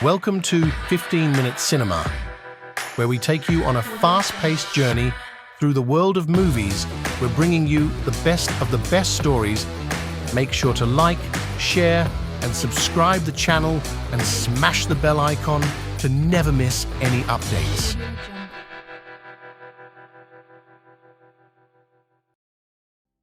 Welcome to 15-Minute Cinema, where we take you on a fast-paced journey through the world of movies. We're bringing you the best of the best stories. Make sure to like, share, and subscribe the channel and smash the bell icon to never miss any updates.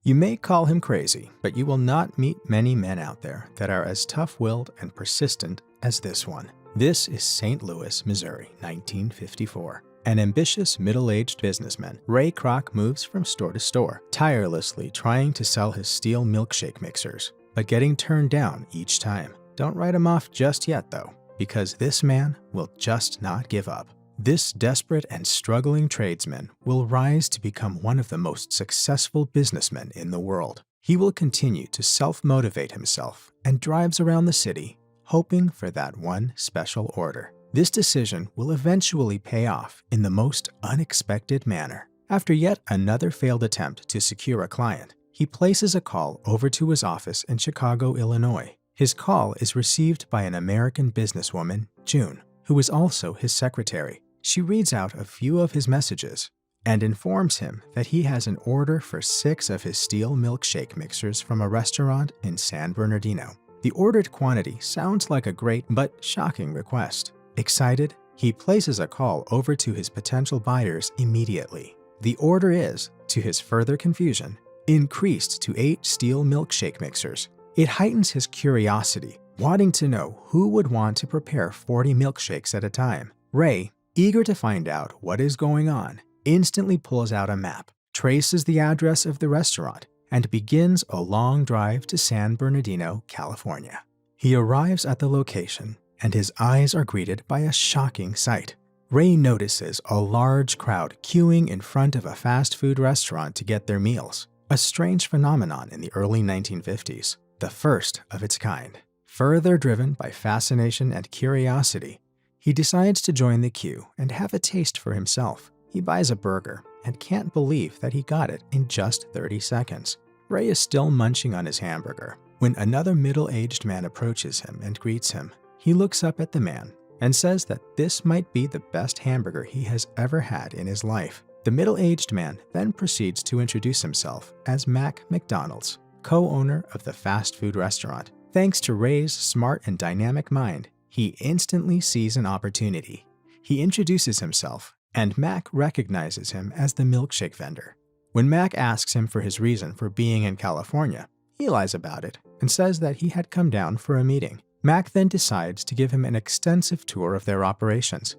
You may call him crazy, but you will not meet many men out there that are as tough-willed and persistent as this one. This is St. Louis, Missouri, 1954. An ambitious middle-aged businessman, Ray Kroc moves from store to store, tirelessly trying to sell his steel milkshake mixers, but getting turned down each time. Don't write him off just yet, though, because this man will just not give up. This desperate and struggling tradesman will rise to become one of the most successful businessmen in the world. He will continue to self-motivate himself and drives around the city, hoping for that one special order. This decision will eventually pay off in the most unexpected manner. After yet another failed attempt to secure a client, he places a call over to his office in Chicago, Illinois. His call is received by an American businesswoman, June, who is also his secretary. She reads out a few of his messages and informs him that he has an order for 6 of his steel milkshake mixers from a restaurant in San Bernardino. The ordered quantity sounds like a great but shocking request. Excited, he places a call over to his potential buyers immediately. The order is, to his further confusion, increased to 8 steel milkshake mixers. It heightens his curiosity, wanting to know who would want to prepare 40 milkshakes at a time. Ray, eager to find out what is going on, instantly pulls out a map, traces the address of the restaurant, and begins a long drive to San Bernardino, California. He arrives at the location, and his eyes are greeted by a shocking sight. Ray notices a large crowd queuing in front of a fast food restaurant to get their meals, a strange phenomenon in the early 1950s, the first of its kind. Further driven by fascination and curiosity, he decides to join the queue and have a taste for himself. He buys a burger and can't believe that he got it in just 30 seconds. Ray is still munching on his hamburger when another middle-aged man approaches him and greets him. He looks up at the man and says that this might be the best hamburger he has ever had in his life. The middle-aged man then proceeds to introduce himself as Mac McDonald's, co-owner of the fast food restaurant. Thanks to Ray's smart and dynamic mind, he instantly sees an opportunity. He introduces himself, and Mac recognizes him as the milkshake vendor. When Mac asks him for his reason for being in California, he lies about it and says that he had come down for a meeting. Mac then decides to give him an extensive tour of their operations.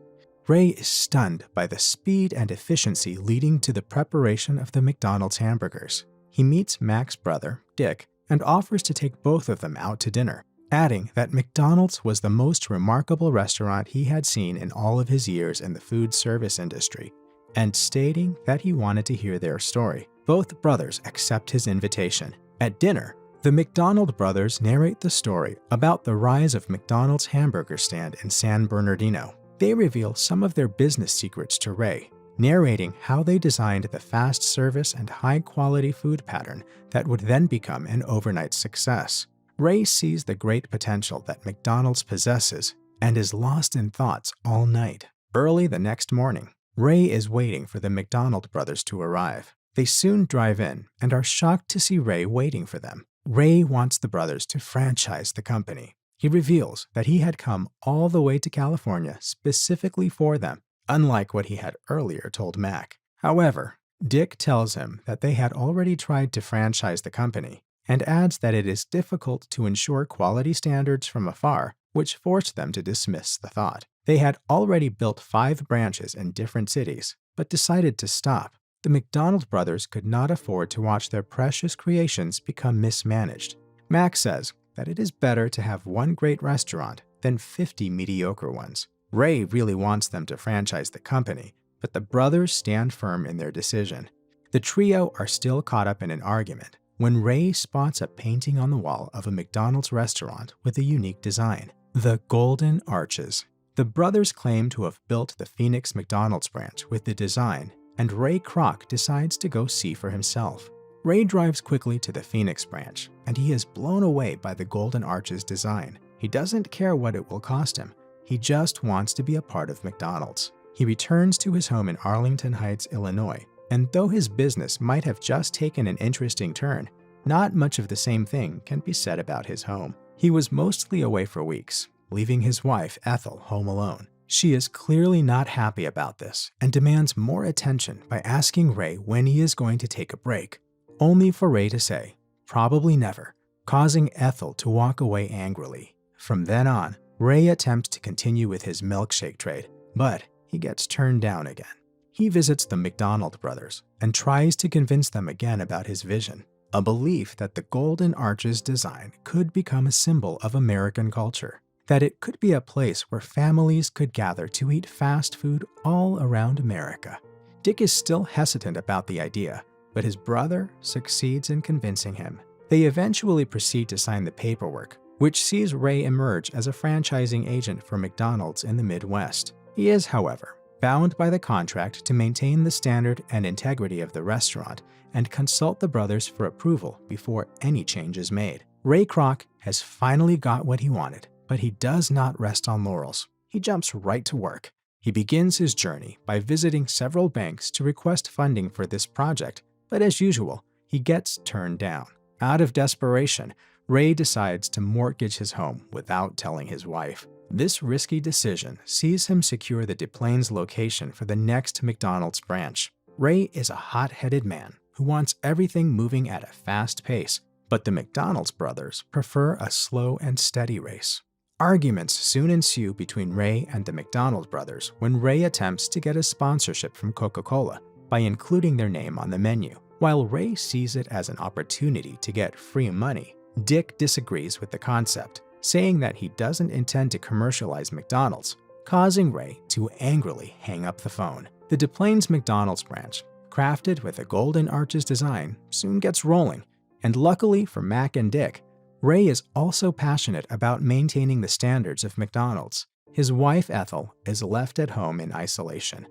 Ray is stunned by the speed and efficiency leading to the preparation of the McDonald's hamburgers. He meets Mac's brother, Dick, and offers to take both of them out to dinner, adding that McDonald's was the most remarkable restaurant he had seen in all of his years in the food service industry, and stating that he wanted to hear their story. Both brothers accept his invitation. At dinner, the McDonald brothers narrate the story about the rise of McDonald's hamburger stand in San Bernardino. They reveal some of their business secrets to Ray, narrating how they designed the fast service and high-quality food pattern that would then become an overnight success. Ray sees the great potential that McDonald's possesses and is lost in thoughts all night. Early the next morning, Ray is waiting for the McDonald brothers to arrive. They soon drive in and are shocked to see Ray waiting for them. Ray wants the brothers to franchise the company. He reveals that he had come all the way to California specifically for them, unlike what he had earlier told Mac. However, Dick tells him that they had already tried to franchise the company, and adds that it is difficult to ensure quality standards from afar, which forced them to dismiss the thought. They had already built 5 branches in different cities, but decided to stop. The McDonald brothers could not afford to watch their precious creations become mismanaged. Mac says that it is better to have one great restaurant than 50 mediocre ones. Ray really wants them to franchise the company, but the brothers stand firm in their decision. The trio are still caught up in an argument when Ray spots a painting on the wall of a McDonald's restaurant with a unique design, the Golden Arches. The brothers claim to have built the Phoenix McDonald's branch with the design, and Ray Kroc decides to go see for himself. Ray drives quickly to the Phoenix branch, and he is blown away by the Golden Arches design. He doesn't care what it will cost him. He just wants to be a part of McDonald's. He returns to his home in Arlington Heights, Illinois, and though his business might have just taken an interesting turn, not much of the same thing can be said about his home. He was mostly away for weeks, leaving his wife, Ethel, home alone. She is clearly not happy about this and demands more attention by asking Ray when he is going to take a break, only for Ray to say, "Probably never," causing Ethel to walk away angrily. From then on, Ray attempts to continue with his milkshake trade, but he gets turned down again. He visits the McDonald brothers and tries to convince them again about his vision, a belief that the Golden Arches design could become a symbol of American culture, that it could be a place where families could gather to eat fast food all around America. Dick is still hesitant about the idea, but his brother succeeds in convincing him. They eventually proceed to sign the paperwork, which sees Ray emerge as a franchising agent for McDonald's in the Midwest. He is, however, bound by the contract to maintain the standard and integrity of the restaurant and consult the brothers for approval before any change is made. Ray Kroc has finally got what he wanted, but he does not rest on laurels. He jumps right to work. He begins his journey by visiting several banks to request funding for this project, but as usual, he gets turned down. Out of desperation, Ray decides to mortgage his home without telling his wife. This risky decision sees him secure the Des Plaines location for the next McDonald's branch. Ray is a hot-headed man who wants everything moving at a fast pace, but the McDonald's brothers prefer a slow and steady race. Arguments soon ensue between Ray and the McDonald brothers when Ray attempts to get a sponsorship from Coca-Cola by including their name on the menu. While Ray sees it as an opportunity to get free money, Dick disagrees with the concept, saying that he doesn't intend to commercialize McDonald's, causing Ray to angrily hang up the phone. The Des Plaines McDonald's branch, crafted with a Golden Arches design, soon gets rolling, and luckily for Mac and Dick, Ray is also passionate about maintaining the standards of McDonald's. His wife Ethel is left at home in isolation.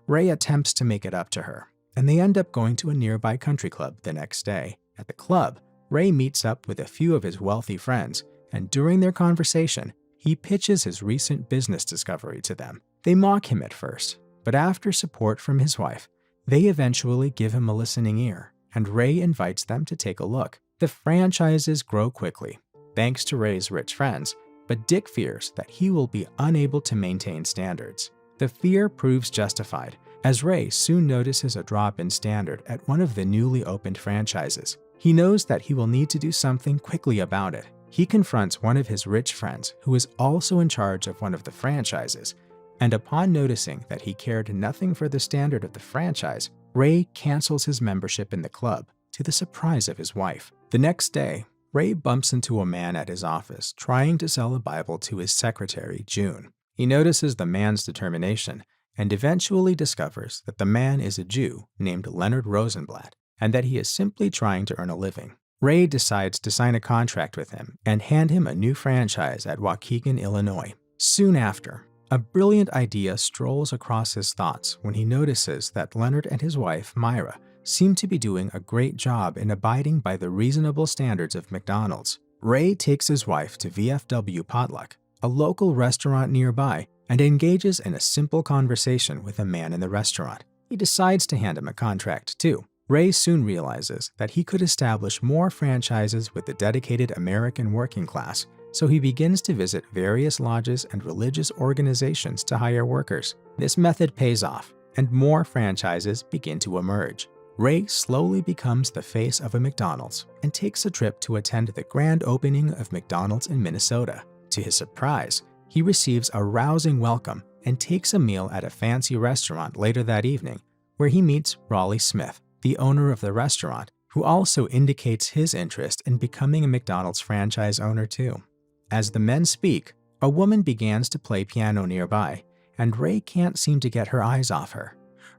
Ray attempts to make it up to her, and they end up going to a nearby country club the next day. At the club, Ray meets up with a few of his wealthy friends, and during their conversation, he pitches his recent business discovery to them. They mock him at first, but after support from his wife, they eventually give him a listening ear, and Ray invites them to take a look. The franchises grow quickly, thanks to Ray's rich friends, but Dick fears that he will be unable to maintain standards. The fear proves justified, as Ray soon notices a drop in standard at one of the newly opened franchises. He knows that he will need to do something quickly about it. He confronts one of his rich friends who is also in charge of one of the franchises, and upon noticing that he cared nothing for the standard of the franchise, Ray cancels his membership in the club, to the surprise of his wife. The next day, Ray bumps into a man at his office trying to sell a Bible to his secretary, June. He notices the man's determination and eventually discovers that the man is a Jew named Leonard Rosenblatt and that he is simply trying to earn a living. Ray decides to sign a contract with him and hand him a new franchise at Waukegan, Illinois. Soon after, a brilliant idea strolls across his thoughts when he notices that Leonard and his wife, Myra, seem to be doing a great job in abiding by the reasonable standards of McDonald's. Ray takes his wife to VFW Potluck, a local restaurant nearby, and engages in a simple conversation with a man in the restaurant. He decides to hand him a contract too. Ray soon realizes that he could establish more franchises with the dedicated American working class, so he begins to visit various lodges and religious organizations to hire workers. This method pays off, and more franchises begin to emerge. Ray slowly becomes the face of a McDonald's and takes a trip to attend the grand opening of McDonald's in Minnesota. To his surprise, he receives a rousing welcome and takes a meal at a fancy restaurant later that evening, where he meets Raleigh Smith, the owner of the restaurant, who also indicates his interest in becoming a McDonald's franchise owner too. As the men speak, a woman begins to play piano nearby, and Ray can't seem to get her eyes off her.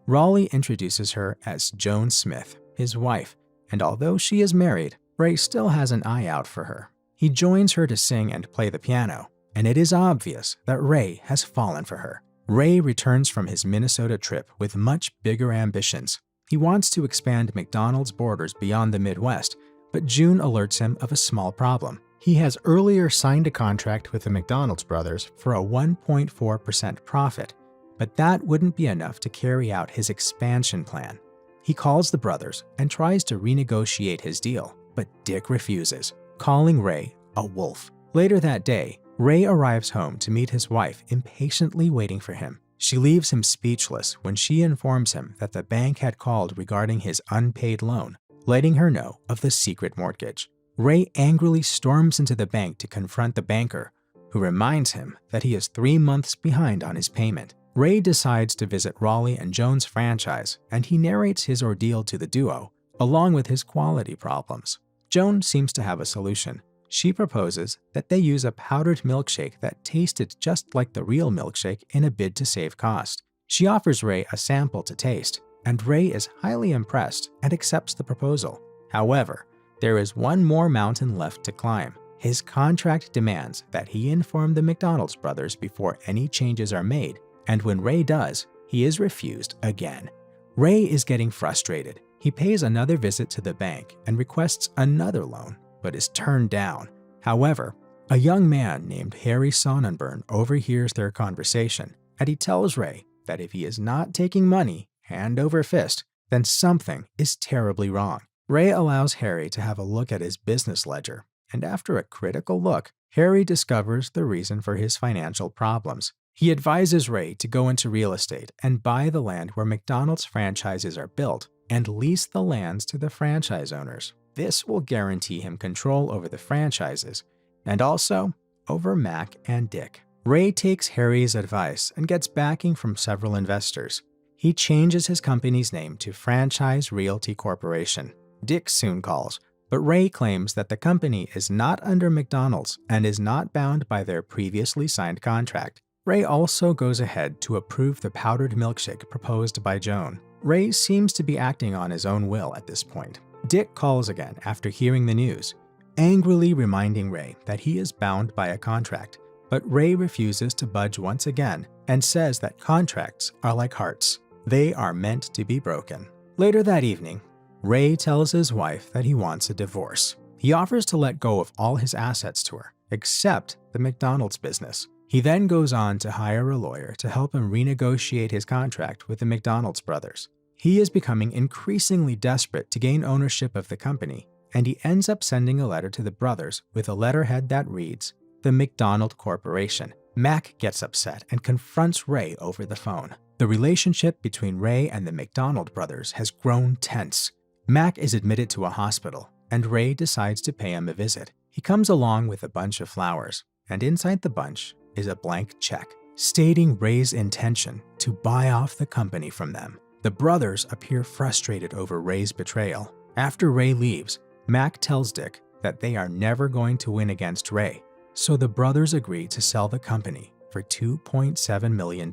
Raleigh introduces her as Joan Smith, his wife, and although she is married, Ray still has an eye out for her. He joins her to sing and play the piano, and it is obvious that Ray has fallen for her. Ray returns from his Minnesota trip with much bigger ambitions. He wants to expand McDonald's borders beyond the Midwest, but June alerts him of a small problem. He has earlier signed a contract with the McDonald's brothers for a 1.4% profit, but that wouldn't be enough to carry out his expansion plan. He calls the brothers and tries to renegotiate his deal, but Dick refuses, calling Ray a wolf. Later that day, Ray arrives home to meet his wife impatiently waiting for him. She leaves him speechless when she informs him that the bank had called regarding his unpaid loan, letting her know of the secret mortgage. Ray angrily storms into the bank to confront the banker, who reminds him that he is 3 months behind on his payment. Ray decides to visit Raleigh and Jones' franchise, and he narrates his ordeal to the duo, along with his quality problems. Joan seems to have a solution. She proposes that they use a powdered milkshake that tasted just like the real milkshake in a bid to save cost. She offers Ray a sample to taste, and Ray is highly impressed and accepts the proposal. However, there is one more mountain left to climb. His contract demands that he inform the McDonald's brothers before any changes are made, and when Ray does, he is refused again. Ray is getting frustrated. He pays another visit to the bank and requests another loan, but is turned down. However, a young man named Harry Sonnenburn overhears their conversation, and he tells Ray that if he is not taking money hand over fist, then something is terribly wrong. Ray allows Harry to have a look at his business ledger, and after a critical look, Harry discovers the reason for his financial problems. He advises Ray to go into real estate and buy the land where McDonald's franchises are built and lease the lands to the franchise owners. This will guarantee him control over the franchises and also over Mac and Dick. Ray takes Harry's advice and gets backing from several investors. He changes his company's name to Franchise Realty Corporation. Dick soon calls, but Ray claims that the company is not under McDonald's and is not bound by their previously signed contract. Ray also goes ahead to approve the powdered milkshake proposed by Joan. Ray seems to be acting on his own will at this point. Dick calls again after hearing the news, angrily reminding Ray that he is bound by a contract, but Ray refuses to budge once again and says that contracts are like hearts. They are meant to be broken. Later that evening, Ray tells his wife that he wants a divorce. He offers to let go of all his assets to her, except the McDonald's business. He then goes on to hire a lawyer to help him renegotiate his contract with the McDonald's brothers. He is becoming increasingly desperate to gain ownership of the company, and he ends up sending a letter to the brothers with a letterhead that reads, "The McDonald Corporation." Mac gets upset and confronts Ray over the phone. The relationship between Ray and the McDonald brothers has grown tense. Mac is admitted to a hospital, and Ray decides to pay him a visit. He comes along with a bunch of flowers, and inside the bunch is a blank check, stating Ray's intention to buy off the company from them. The brothers appear frustrated over Ray's betrayal. After Ray leaves, Mac tells Dick that they are never going to win against Ray, so the brothers agree to sell the company for $2.7 million.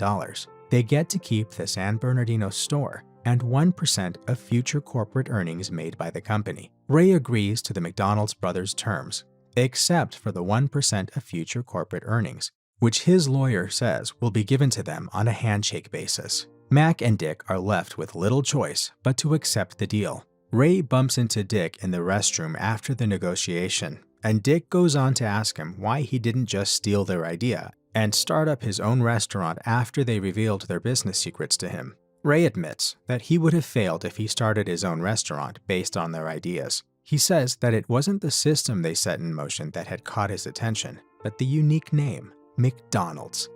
They get to keep the San Bernardino store and 1% of future corporate earnings made by the company. Ray agrees to the McDonald's brothers' terms, except for the 1% of future corporate earnings, which his lawyer says will be given to them on a handshake basis. Mac and Dick are left with little choice but to accept the deal. Ray bumps into Dick in the restroom after the negotiation, and Dick goes on to ask him why he didn't just steal their idea and start up his own restaurant after they revealed their business secrets to him. Ray admits that he would have failed if he started his own restaurant based on their ideas. He says that it wasn't the system they set in motion that had caught his attention, but the unique name, McDonald's.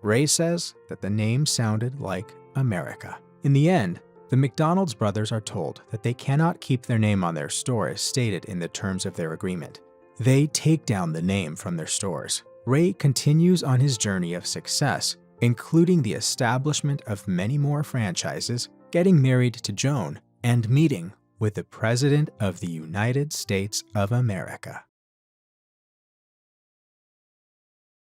Ray says that the name sounded like America. In the end, the McDonald's brothers are told that they cannot keep their name on their store as stated in the terms of their agreement. They take down the name from their stores. Ray continues on his journey of success, including the establishment of many more franchises, getting married to Joan, and meeting with the President of the United States of America.